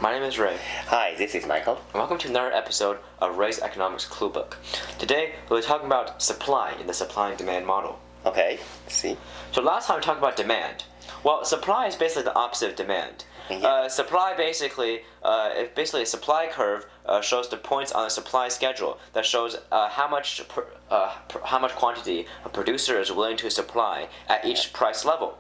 My name is Ray. Hi, this is Michael. And welcome to another episode of Ray's Economics Clue Book. Today, we'll be talking about supply in the supply and demand model. Okay, see. So last time we talked about demand. Well, supply is basically the opposite of demand. Yeah. Supply basically a supply curve shows the points on a supply schedule that shows how much quantity a producer is willing to supply at each price level.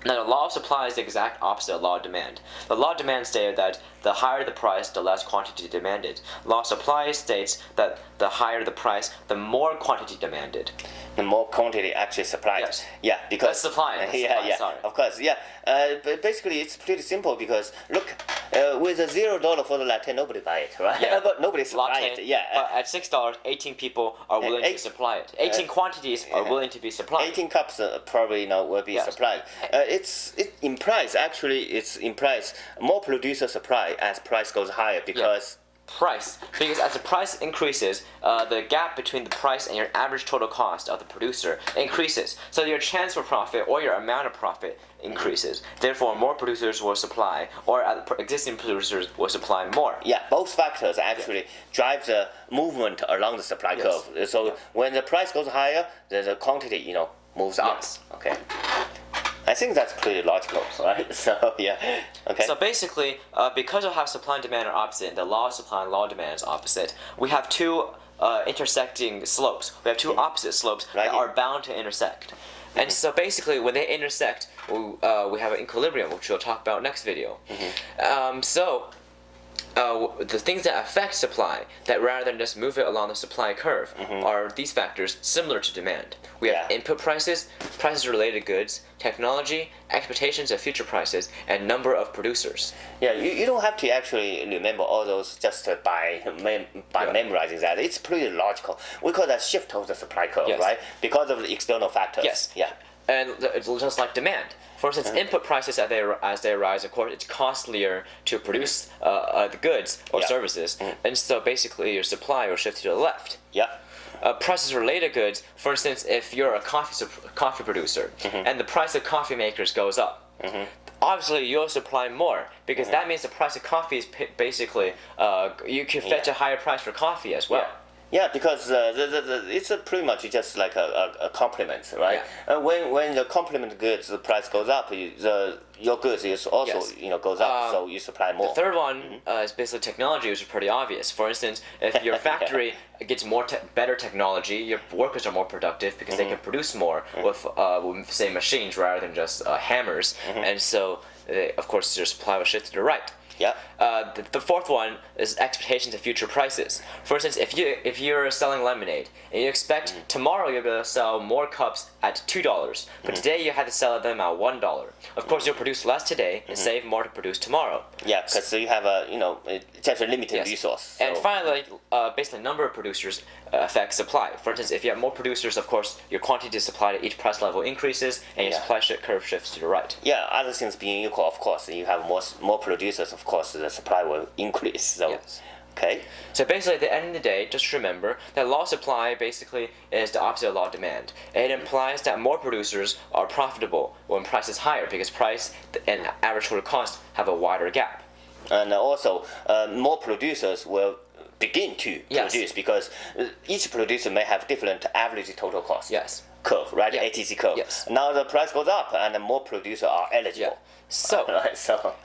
Now, the law of supply is the exact opposite of law of demand. The law of demand stated that the higher the price, the less quantity demanded. Law of supply states that the higher the price, the more quantity demanded. The more quantity actually supplied. Yes. Yeah, because That's supply. Sorry. Of course, yeah. But basically, it's pretty simple because look, with a $0 for the latte, nobody buy it, right? Yeah. But nobody supply it. Yeah. But at $6, 18 people are willing to supply it. 18 quantities are willing to be supplied. 18 cups probably will be supplied. It implies more producer supply as price goes higher because. Price, because as the price increases, the gap between the price and your average total cost of the producer increases. So your chance for profit or your amount of profit increases. Therefore, more producers will supply, or existing producers will supply more. Yeah, both factors actually drive the movement along the supply curve. So when the price goes higher, the quantity moves up. Yes. Okay. I think that's pretty logical, right? So yeah, okay. So basically, because of how supply and demand are opposite, the law of supply and law of demand is opposite. We have two intersecting slopes. We have two opposite slopes that are bound to intersect. And so basically, when they intersect, we have an equilibrium, which we'll talk about next video. The things that affect supply, that rather than just move it along the supply curve, are these factors similar to demand. We have input prices, prices related to goods, technology, expectations of future prices, and number of producers. Yeah, you don't have to actually remember all those just by memorizing that. It's pretty logical. We call that shift of the supply curve, right? Because of the external factors. Yes. Yeah. And it's just like demand. For instance, input prices as they rise, of course, it's costlier to produce the goods or services, and so basically your supply will shift to the left. Yeah. Prices related goods. For instance, if you're a coffee producer and the price of coffee makers goes up, obviously you'll supply more because that means the price of coffee is basically you can fetch a higher price for coffee as well. Yeah, because it's pretty much just like a complement, right? Yeah. When the complement goods, the price goes up, your goods is also goes up, so you supply more. The third one is basically technology, which is pretty obvious. For instance, if your factory gets better technology, your workers are more productive because they can produce more with say machines rather than just hammers, and so of course your supply will shift to the right. Yeah. The fourth one is expectations of future prices. For instance, if you're selling lemonade and you expect tomorrow you're going to sell more cups at $2, but today you had to sell them at $1. Of course, you'll produce less today and save more to produce tomorrow. Yeah, because you have just a limited resource. So. And finally, basically, number of producers affects supply. For instance, if you have more producers, of course, your quantity supplied at each price level increases, and your supply curve shifts to the right. Yeah, other things being equal, of course, you have more producers, of course, the supply will increase. So, okay. So basically, at the end of the day, just remember that law of supply basically is the opposite of law of demand. It implies that more producers are profitable when price is higher because price and average total cost have a wider gap. And also, more producers will begin to produce because each producer may have different average total cost curve, right? ATC curve. Yes. Now the price goes up and more producers are eligible. So,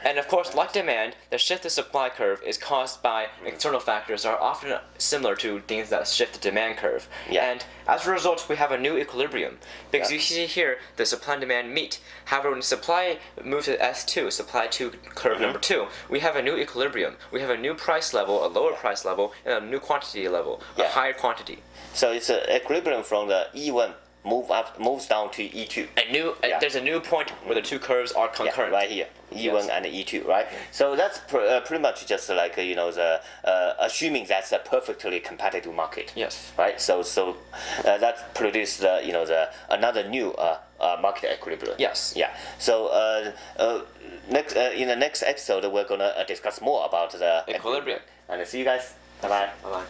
and of course, like demand, the shift of supply curve is caused by external factors that are often similar to things that shift the demand curve. And as a result, we have a new equilibrium. Because you see here, the supply and demand meet. However, when supply moves to S2, supply to curve number 2, we have a new equilibrium. We have a new price level, a lower price level, and a new quantity level, a higher quantity. So it's an equilibrium from the E1 moves down to E2. There's a new point where the two curves are concurrent. Right here, E1 and E2, right? So that's pretty much just like assuming that's a perfectly competitive market. Yes. Right. So that produces another new market equilibrium. Yes. Yeah. So in the next episode we're gonna discuss more about the equilibrium. And see you guys. Bye bye. Bye bye.